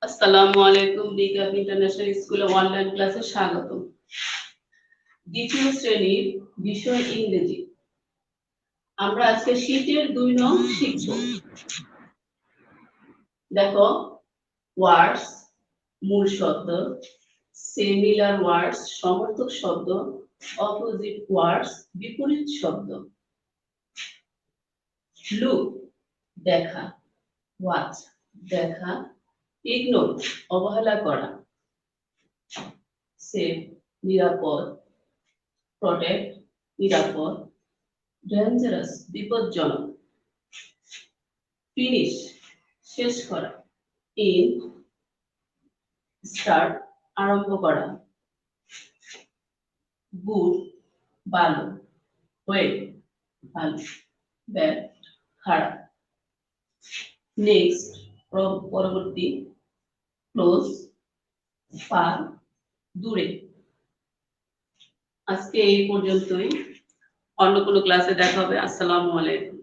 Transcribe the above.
আসসালামু আলাইকুম। বিজ্ঞান ইন্টারন্যাশনাল স্কুলে অনলাইন ক্লাসে স্বাগত। দ্বিতীয় শ্রেণীর বিষয় ইংরেজি। আমরা আজকে শীটের 2 নং শিখব। দেখো, ওয়ার্ডস মূল শব্দ, সিমিলার ওয়ার্ডস সমর্থক শব্দ, অপোজিট ওয়ার্ডস বিপরীত শব্দ। লুক দেখা, ওয়াচ দেখা, ইগনোর অবহেলা করা, সেফ নিরাপদ, প্রটেক্ট নিরাপদ, ডেঞ্জারাস বিপজ্জনক, ফিনিশ শেষ করা, ইন স্টার্ট আরম্ভ করা, গুড ভালো, ওয়েট ভালো, ব্যাড খারাপ, নেক্সট পরবর্তী, ক্লোজ ফার দূরে। আজকে এই পর্যন্তই, অন্য কোনো ক্লাসে দেখা হবে। আসসালামু আলাইকুম।